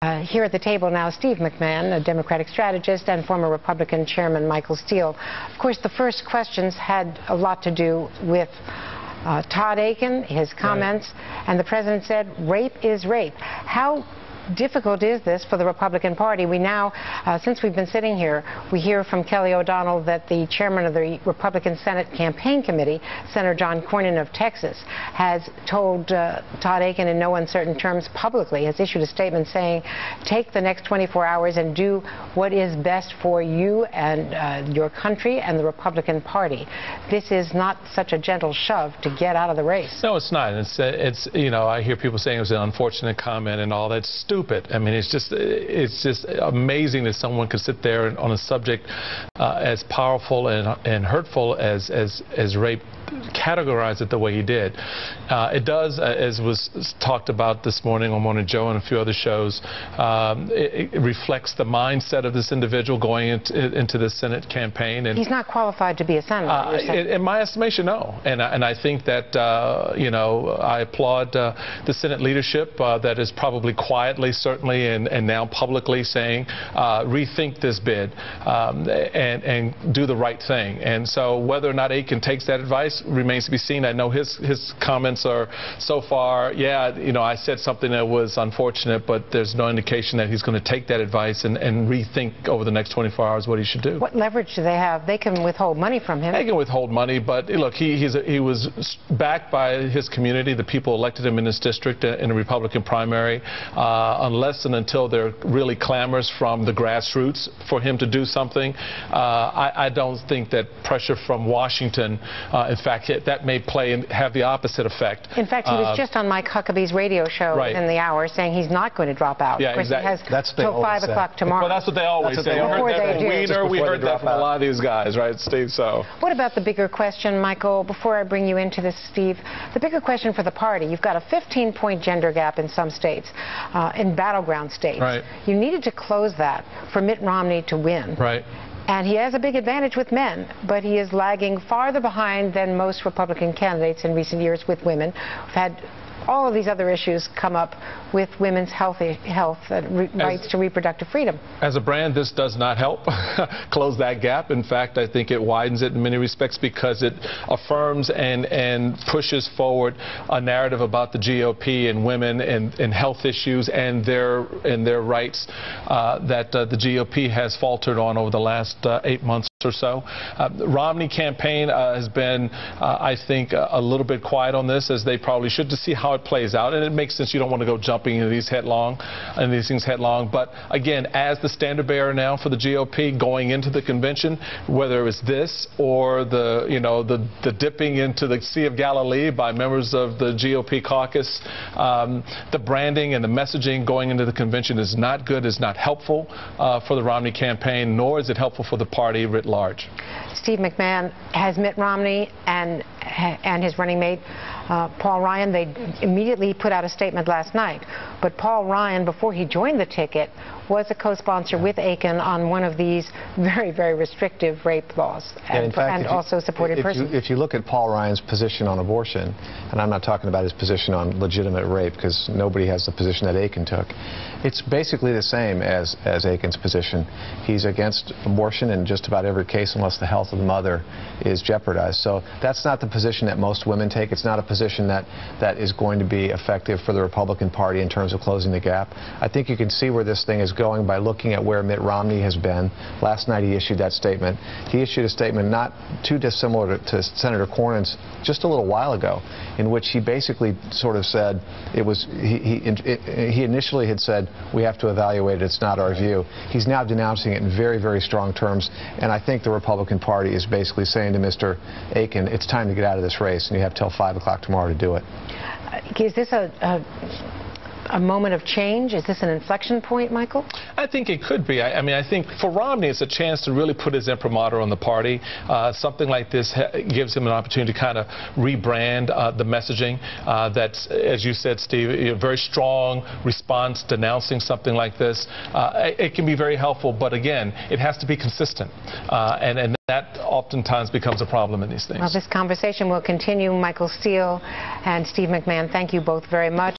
Here at the table now, Steve McMahon, a Democratic strategist, and former Republican Chairman Michael Steele. Of course, the first questions had a lot to do with Todd Akin, his comments, and the president said, rape is rape. How difficult is this for the Republican Party? We now, since we've been sitting here, we hear from Kelly O'Donnell that the chairman of the Republican Senate Campaign Committee, Senator John Cornyn of Texas, has told Todd Akin in no uncertain terms publicly, has issued a statement saying, take the next 24 hours and do what is best for you and your country and the Republican Party. This is not such a gentle shove to get out of the race. No, it's not. It's you know, I hear people saying it was an unfortunate comment and all that. Stupid. I mean, it's just amazing that someone could sit there and, on a subject as powerful and hurtful as rape, categorize it the way he did. It does, as was talked about this morning on Morning Joe and a few other shows, it reflects the mindset of this individual going into the Senate campaign. And he's not qualified to be a senator. In my estimation, no. And I think that, you know, I applaud the Senate leadership that is probably quietly, certainly, and now publicly saying, rethink this bid and do the right thing. And so whether or not Akin takes that advice remains to be seen. I know his comments are so far, yeah, you know, I said something that was unfortunate, but there's no indication that he's going to take that advice and rethink over the next 24 hours what he should do. What leverage do they have? They can withhold money from him. They can withhold money, but look, he was backed by his community. The people elected him in his district in a Republican primary. Unless and until there really clamors from the grassroots for him to do something, I don't think that pressure from Washington, in fact, that may play and have the opposite effect. In fact, he was just on Mike Huckabee's radio show in the hour saying he's not going to drop out. Yeah, of course, exactly. He has till 5 o'clock tomorrow. Well, that's what they always say. We heard that from a lot of these guys, right, Steve? So what about the bigger question, Michael, before I bring you into this, Steve? The bigger question for the party, you've got a 15-point gender gap in some states, in battleground states. Right. You needed to close that for Mitt Romney to win. Right. And he has a big advantage with men, but he is lagging farther behind than most Republican candidates in recent years with women. We've had all of these other issues come up with women's health and rights to reproductive freedom. As a brand, this does not help close that gap. In fact, I think it widens it in many respects because it affirms and pushes forward a narrative about the GOP and women and health issues and their rights that the GOP has faltered on over the last 8 months or so. The Romney campaign has been, I think, a little bit quiet on this, as they probably should, to see how it plays out. And it makes sense. You don't want to go jumping into these things headlong. But again, as the standard bearer now for the GOP going into the convention, whether it was this or the dipping into the Sea of Galilee by members of the GOP caucus, the branding and the messaging going into the convention is not good, is not helpful for the Romney campaign, nor is it helpful for the party writ large. Steve McMahon, has Mitt Romney and his running mate Paul Ryan, they immediately put out a statement last night, but Paul Ryan, before he joined the ticket, was a co-sponsor with Akin on one of these very, very restrictive rape laws, and also supported persons. If you look at Paul Ryan's position on abortion, and I'm not talking about his position on legitimate rape, because nobody has the position that Akin took, it's basically the same as Akin's position. He's against abortion in just about every case unless the health of the mother is jeopardized. So that's not the position that most women take. It's not a position that is going to be effective for the Republican Party in terms of closing the gap. I think you can see where this thing is going by looking at where Mitt Romney has been. Last night he issued that statement. He issued a statement not too dissimilar to Senator Cornyn's just a little while ago, in which he basically sort of said it was, he initially had said, we have to evaluate it, it's not our view. He's now denouncing it in very, very strong terms, and I think the Republican Party is basically saying to Mr. Akin, it's time to get out of this race, and you have till 5 o'clock tomorrow to do it. Is this a moment of change? Is this an inflection point, Michael? I think it could be. I mean, I think for Romney, it's a chance to really put his imprimatur on the party. Something like this gives him an opportunity to kind of rebrand the messaging. That's, as you said, Steve, a very strong response denouncing something like this. It can be very helpful, but again, it has to be consistent. And that oftentimes becomes a problem in these things. Well, this conversation will continue. Michael Steele and Steve McMahon, thank you both very much.